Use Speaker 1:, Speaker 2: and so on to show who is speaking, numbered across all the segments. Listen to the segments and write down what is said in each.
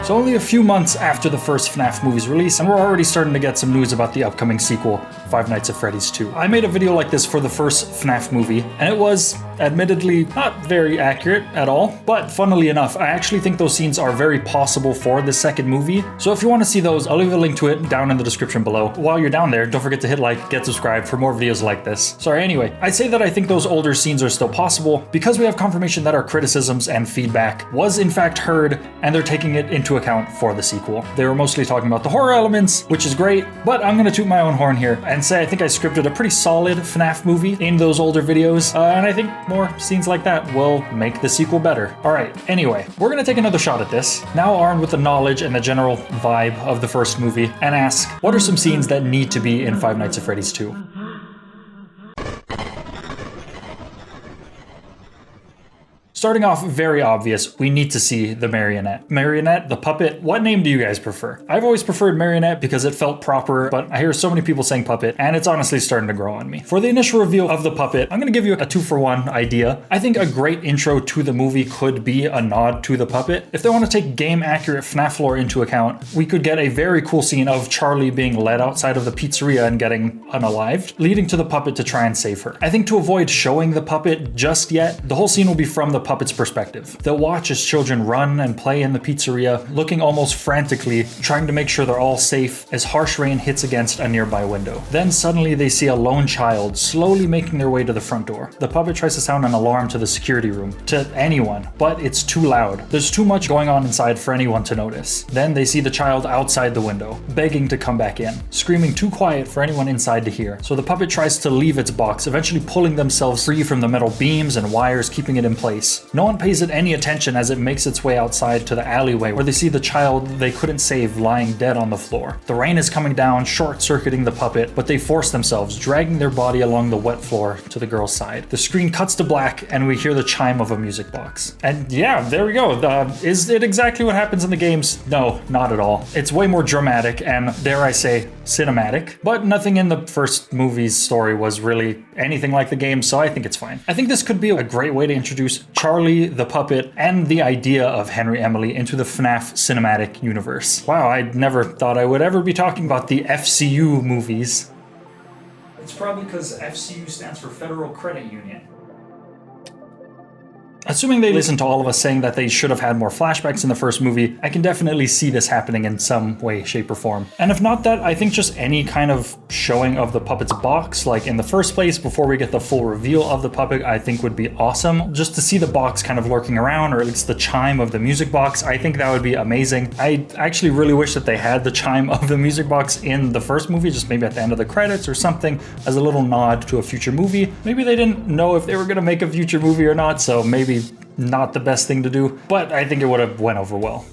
Speaker 1: So only a few months after the first FNAF movie's release, and we're already starting to get some news about the upcoming sequel, Five Nights at Freddy's 2. I made a video like this for the first FNAF movie, and it was, admittedly, not very accurate at all, but funnily enough, I actually think those scenes are very possible for the second movie. So if you want to see those, I'll leave a link to it down in the description below. While you're down there, don't forget to hit like, get subscribed for more videos like this. Sorry, anyway, I'd say that I think those older scenes are still possible because we have confirmation that our criticisms and feedback was in fact heard, and they're taking it into account for the sequel. They were mostly talking about the horror elements, which is great, but I'm gonna toot my own horn here and say I think I scripted a pretty solid FNAF movie in those older videos, and I think more scenes like that will make the sequel better. Alright, anyway, we're gonna take another shot at this, now armed with the knowledge and the general vibe of the first movie, and ask, what are some scenes that need to be in Five Nights at Freddy's 2? Starting off very obvious, we need to see the marionette. Marionette, the puppet, what name do you guys prefer? I've always preferred marionette because it felt proper, but I hear so many people saying puppet, and it's honestly starting to grow on me. For the initial reveal of the puppet, I'm gonna give you a 2-for-1 idea. I think a great intro to the movie could be a nod to the puppet. If they want to take game-accurate FNAF lore into account, we could get a very cool scene of Charlie being led outside of the pizzeria and getting unalived, leading to the puppet to try and save her. I think to avoid showing the puppet just yet, the whole scene will be from the puppet's perspective. They'll watch as children run and play in the pizzeria, looking almost frantically, trying to make sure they're all safe as harsh rain hits against a nearby window. Then suddenly they see a lone child slowly making their way to the front door. The puppet tries to sound an alarm to the security room, to anyone, but it's too loud. There's too much going on inside for anyone to notice. Then they see the child outside the window, begging to come back in, screaming too quiet for anyone inside to hear. So the puppet tries to leave its box, eventually pulling themselves free from the metal beams and wires keeping it in place. No one pays it any attention as it makes its way outside to the alleyway where they see the child they couldn't save lying dead on the floor. The rain is coming down, short-circuiting the puppet, but they force themselves, dragging their body along the wet floor to the girl's side. The screen cuts to black and we hear the chime of a music box. And yeah, there we go. Is it exactly what happens in the games? No, not at all. It's way more dramatic and, dare I say, cinematic, but nothing in the first movie's story was really anything like the game, so I think it's fine. I think this could be a great way to introduce Charlie, the puppet, and the idea of Henry Emily into the FNAF cinematic universe. Wow, I never thought I would ever be talking about the FCU movies. It's probably because FCU stands for Federal Credit Union. Assuming they listened to all of us saying that they should have had more flashbacks in the first movie, I can definitely see this happening in some way, shape, or form. And if not that, I think just any kind of showing of the puppet's box, like in the first place, before we get the full reveal of the puppet, I think would be awesome. Just to see the box kind of lurking around, or at least the chime of the music box, I think that would be amazing. I actually really wish that they had the chime of the music box in the first movie, just maybe at the end of the credits or something, as a little nod to a future movie. Maybe they didn't know if they were gonna make a future movie or not, so maybe not the best thing to do, but I think it would have went over well.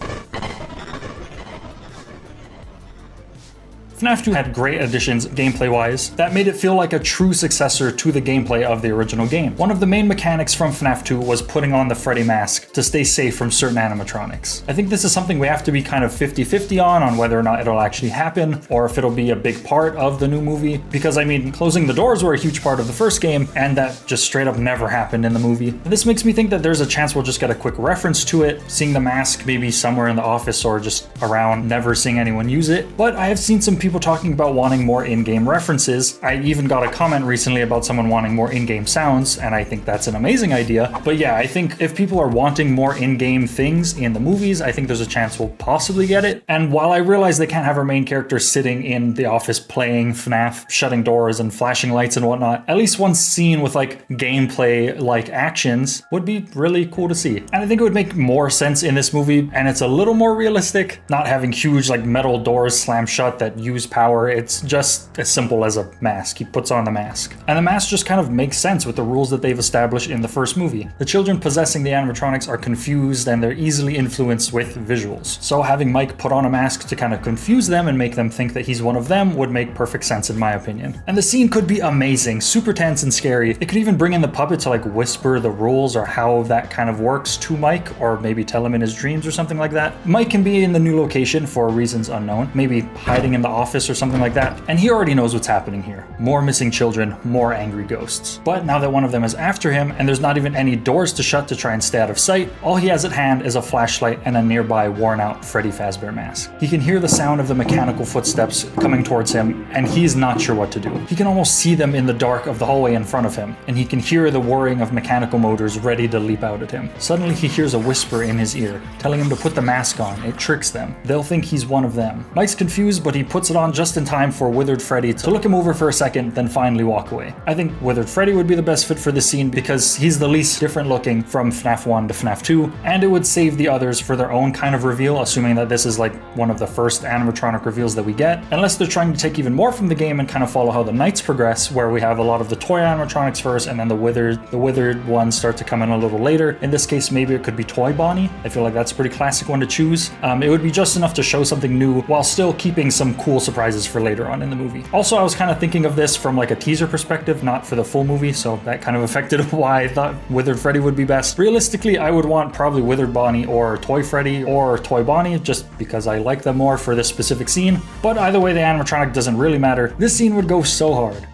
Speaker 1: FNAF 2 had great additions gameplay-wise that made it feel like a true successor to the gameplay of the original game. One of the main mechanics from FNAF 2 was putting on the Freddy Mask to stay safe from certain animatronics. I think this is something we have to be kind of 50-50 on whether or not it'll actually happen, or if it'll be a big part of the new movie, because I mean, closing the doors were a huge part of the first game, and that just straight up never happened in the movie. This makes me think that there's a chance we'll just get a quick reference to it, seeing the mask maybe somewhere in the office or just around, never seeing anyone use it. But I have seen some people talking about wanting more in-game references. I even got a comment recently about someone wanting more in-game sounds, and I think that's an amazing idea. But yeah, I think if people are wanting more in-game things in the movies, I think there's a chance we'll possibly get it. And while I realize they can't have our main character sitting in the office playing FNAF, shutting doors and flashing lights and whatnot, at least one scene with like gameplay-like actions would be really cool to see. And I think it would make more sense in this movie, and it's a little more realistic, not having huge like metal doors slam shut that use power. It's just as simple as a mask. He puts on the mask. And the mask just kind of makes sense with the rules that they've established in the first movie. The children possessing the animatronics are confused and they're easily influenced with visuals. So having Mike put on a mask to kind of confuse them and make them think that he's one of them would make perfect sense in my opinion. And the scene could be amazing, super tense and scary. It could even bring in the puppet to like whisper the rules or how that kind of works to Mike, or maybe tell him in his dreams or something like that. Mike can be in the new location for reasons unknown, maybe hiding in the office or something like that, and he already knows what's happening here. More missing children, more angry ghosts. But now that one of them is after him, and there's not even any doors to shut to try and stay out of sight, all he has at hand is a flashlight and a nearby worn-out Freddy Fazbear mask. He can hear the sound of the mechanical footsteps coming towards him, and he's not sure what to do. He can almost see them in the dark of the hallway in front of him, and he can hear the whirring of mechanical motors ready to leap out at him. Suddenly he hears a whisper in his ear, telling him to put the mask on. It tricks them. They'll think he's one of them. Mike's confused, but he puts it on just in time for Withered Freddy to look him over for a second, then finally walk away. I think Withered Freddy would be the best fit for this scene because he's the least different looking from FNAF 1 to FNAF 2, and it would save the others for their own kind of reveal, assuming that this is like one of the first animatronic reveals that we get, unless they're trying to take even more from the game and kind of follow how the nights progress, where we have a lot of the toy animatronics first and then the withered ones start to come in a little later. In this case, maybe it could be Toy Bonnie. I feel like that's a pretty classic one to choose. It would be just enough to show something new while still keeping some cool surprises for later on in the movie. Also, I was kind of thinking of this from like a teaser perspective, not for the full movie, so that kind of affected why I thought Withered Freddy would be best. Realistically, I would want probably Withered Bonnie or Toy Freddy or Toy Bonnie, just because I like them more for this specific scene. But either way, the animatronic doesn't really matter. This scene would go so hard.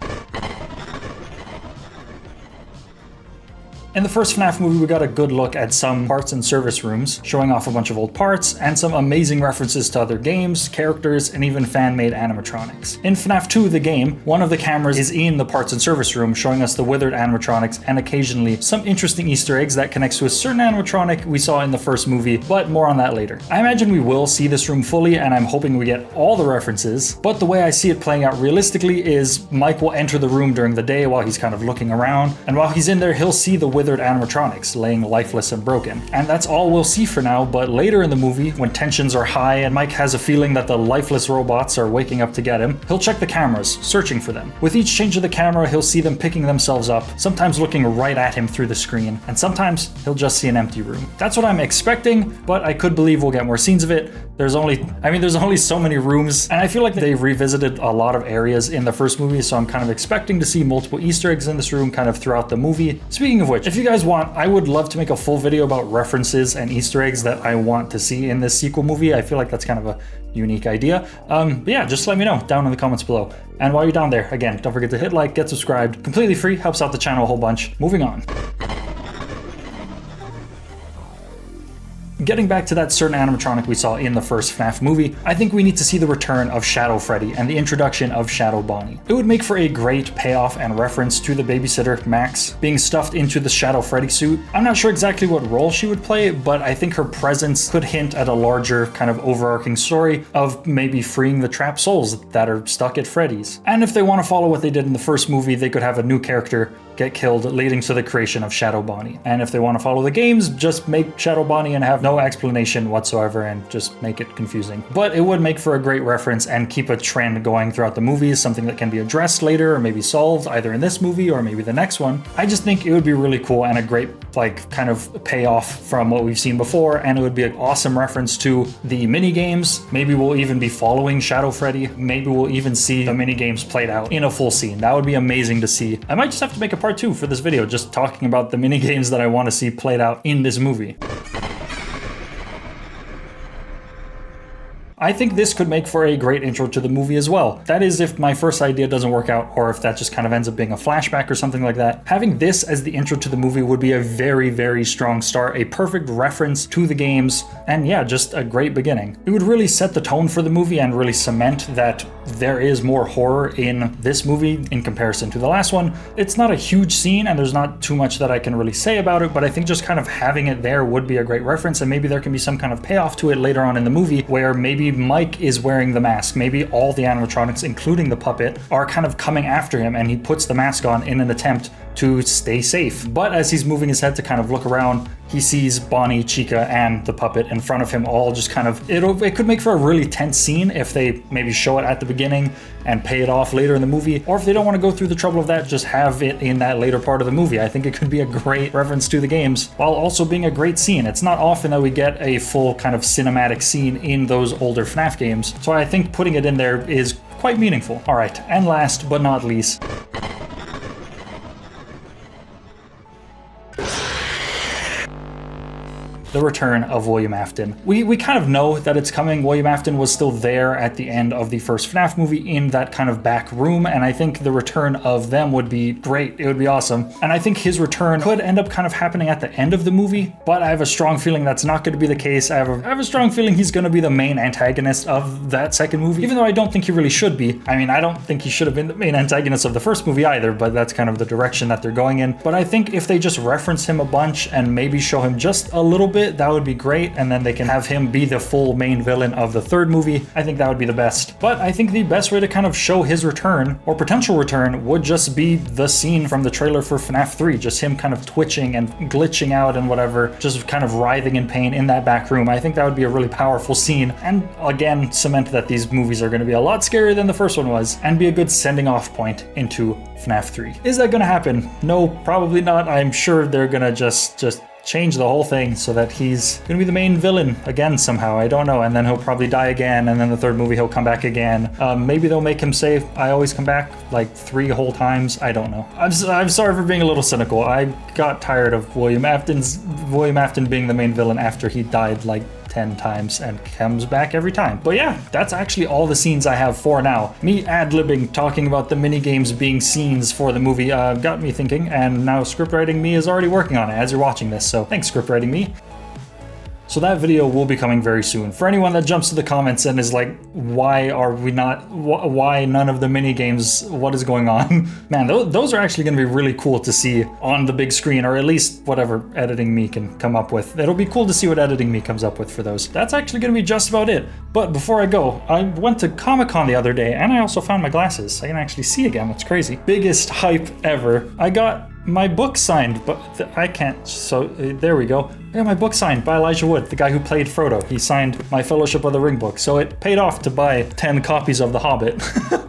Speaker 1: In the first FNAF movie, we got a good look at some parts and service rooms, showing off a bunch of old parts, and some amazing references to other games, characters, and even fan-made animatronics. In FNAF 2, the game, one of the cameras is in the parts and service room, showing us the withered animatronics and occasionally some interesting Easter eggs that connects to a certain animatronic we saw in the first movie, but more on that later. I imagine we will see this room fully, and I'm hoping we get all the references, but the way I see it playing out realistically is Mike will enter the room during the day while he's kind of looking around, and while he's in there, he'll see the withered animatronics laying lifeless and broken. And that's all we'll see for now, but later in the movie, when tensions are high and Mike has a feeling that the lifeless robots are waking up to get him, he'll check the cameras, searching for them. With each change of the camera, he'll see them picking themselves up, sometimes looking right at him through the screen, and sometimes he'll just see an empty room. That's what I'm expecting, but I could believe we'll get more scenes of it. There's only so many rooms, and I feel like they've revisited a lot of areas in the first movie, so I'm kind of expecting to see multiple Easter eggs in this room kind of throughout the movie. Speaking of which, if you guys want, I would love to make a full video about references and Easter eggs that I want to see in this sequel movie. I feel like that's kind of a unique idea. But yeah, just let me know down in the comments below. And while you're down there, again, don't forget to hit like, get subscribed, completely free, helps out the channel a whole bunch. Moving on. Getting back to that certain animatronic we saw in the first FNAF movie, I think we need to see the return of Shadow Freddy and the introduction of Shadow Bonnie. It would make for a great payoff and reference to the babysitter, Max, being stuffed into the Shadow Freddy suit. I'm not sure exactly what role she would play, but I think her presence could hint at a larger kind of overarching story of maybe freeing the trapped souls that are stuck at Freddy's. And if they want to follow what they did in the first movie, they could have a new character get killed, leading to the creation of Shadow Bonnie. And if they want to follow the games, just make Shadow Bonnie and have no explanation whatsoever and just make it confusing. But it would make for a great reference and keep a trend going throughout the movies, something that can be addressed later or maybe solved either in this movie or maybe the next one. I just think it would be really cool and a great kind of payoff from what we've seen before, and it would be an awesome reference to the mini games. Maybe we'll even be following Shadow Freddy. Maybe we'll even see the mini games played out in a full scene. That would be amazing to see. I might just have to make a part 2 for this video, just talking about the mini games that I want to see played out in this movie. I think this could make for a great intro to the movie as well. That is, if my first idea doesn't work out, or if that just kind of ends up being a flashback or something like that. Having this as the intro to the movie would be a very, very strong start, a perfect reference to the games, and yeah, just a great beginning. It would really set the tone for the movie and really cement that there is more horror in this movie in comparison to the last one. It's not a huge scene, and there's not too much that I can really say about it, but I think just kind of having it there would be a great reference, and maybe there can be some kind of payoff to it later on in the movie, where maybe Mike is wearing the mask. Maybe all the animatronics, including the puppet, are kind of coming after him, and he puts the mask on in an attempt to stay safe. But as he's moving his head to kind of look around, he sees Bonnie, Chica, and the puppet in front of him all just kind of... It could make for a really tense scene if they maybe show it at the beginning and pay it off later in the movie, or if they don't want to go through the trouble of that, just have it in that later part of the movie. I think it could be a great reference to the games while also being a great scene. It's not often that we get a full kind of cinematic scene in those older FNAF games, so I think putting it in there is quite meaningful. All right, and last but not least, the return of William Afton. We kind of know that it's coming. William Afton was still there at the end of the first FNAF movie in that kind of back room, and I think the return of them would be great. It would be awesome. And I think his return could end up kind of happening at the end of the movie, but I have a strong feeling that's not going to be the case. I have a strong feeling he's going to be the main antagonist of that second movie, even though I don't think he really should be. I mean, I don't think he should have been the main antagonist of the first movie either, but that's kind of the direction that they're going in. But I think if they just reference him a bunch and maybe show him just a little bit, that would be great, and then they can have him be the full main villain of the third movie. I think that would be the best. But I think the best way to kind of show his return, or potential return, would just be the scene from the trailer for FNAF 3, just him kind of twitching and glitching out and whatever, just kind of writhing in pain in that back room. I think that would be a really powerful scene, and again, cement that these movies are going to be a lot scarier than the first one was, and be a good sending off point into FNAF 3. Is that going to happen? No, probably not. I'm sure they're going to just change the whole thing so that he's gonna be the main villain again somehow. I don't know. And then he'll probably die again, and then the third movie he'll come back again. Maybe they'll make him say I always come back like 3 whole times. I don't know. I'm sorry for being a little cynical. I got tired of William Afton being the main villain after he died like 10 times and comes back every time. But yeah, that's actually all the scenes I have for now. Me ad-libbing, talking about the mini games being scenes for the movie got me thinking, and now scriptwriting me is already working on it as you're watching this, so thanks scriptwriting me. So that video will be coming very soon. For anyone that jumps to the comments and is like, why none of the mini games, what is going on? Man, those are actually gonna be really cool to see on the big screen, or at least whatever editing me can come up with. It'll be cool to see what editing me comes up with for those. That's actually gonna be just about it. But before I go, I went to Comic-Con the other day, and I also found my glasses. I can actually see again, that's crazy. Biggest hype ever. I got my book signed, but I can't, so there we go. I got my book signed by Elijah Wood, the guy who played Frodo. He signed my Fellowship of the Ring book, so it paid off to buy 10 copies of The Hobbit.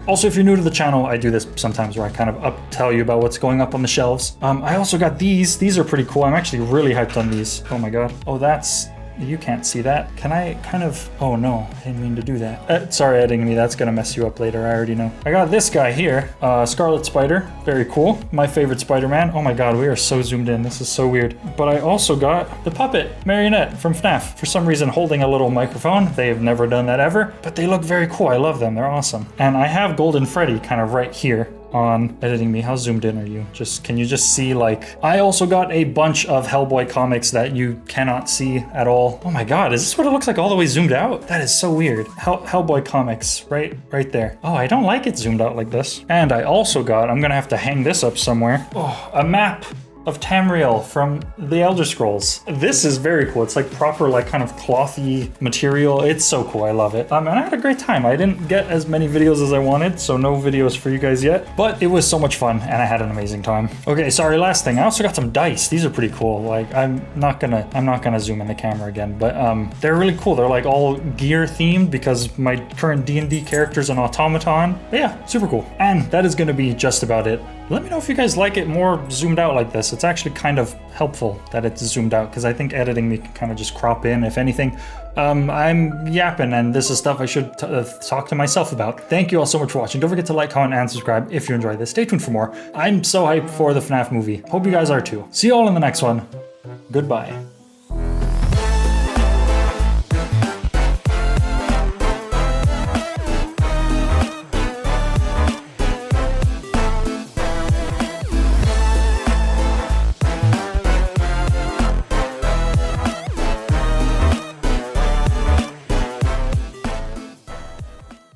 Speaker 1: Also, if you're new to the channel, I do this sometimes where I kind of tell you about what's going up on the shelves. I also got these. These are pretty cool. I'm actually really hyped on these. Oh my god. Oh, that's... You can't see that. Can I kind of... Oh no, I didn't mean to do that. Sorry, editing me, that's gonna mess you up later, I already know. I got this guy here, Scarlet Spider, very cool. My favorite Spider-Man. Oh my god, we are so zoomed in, this is so weird. But I also got the puppet, Marionette from FNAF. For some reason holding a little microphone. They have never done that ever, but they look very cool, I love them, they're awesome. And I have Golden Freddy kind of right here on editing me. How zoomed in are you? Can you just see, like, I also got a bunch of Hellboy comics that you cannot see at all. Oh my god, is this what it looks like all the way zoomed out? That is so weird. Hellboy comics, right there. Oh, I don't like it zoomed out like this. And I also got, I'm gonna have to hang this up somewhere. Oh, a map of Tamriel from the Elder Scrolls. This is very cool. It's like proper, like, kind of clothy material. It's so cool. I love it. And I had a great time. I didn't get as many videos as I wanted, so no videos for you guys yet, but it was so much fun and I had an amazing time. Okay, sorry, last thing. I also got some dice. These are pretty cool. Like, I'm not gonna zoom in the camera again, but they're really cool. They're like all gear themed because my current D&D character's an automaton. But yeah, super cool. And that is gonna be just about it. Let me know if you guys like it more zoomed out like this. It's actually kind of helpful that it's zoomed out because I think editing me can kind of just crop in, if anything. I'm yapping, and this is stuff I should talk to myself about. Thank you all so much for watching. Don't forget to like, comment, and subscribe if you enjoyed this. Stay tuned for more. I'm so hyped for the FNAF movie. Hope you guys are too. See you all in the next one. Goodbye.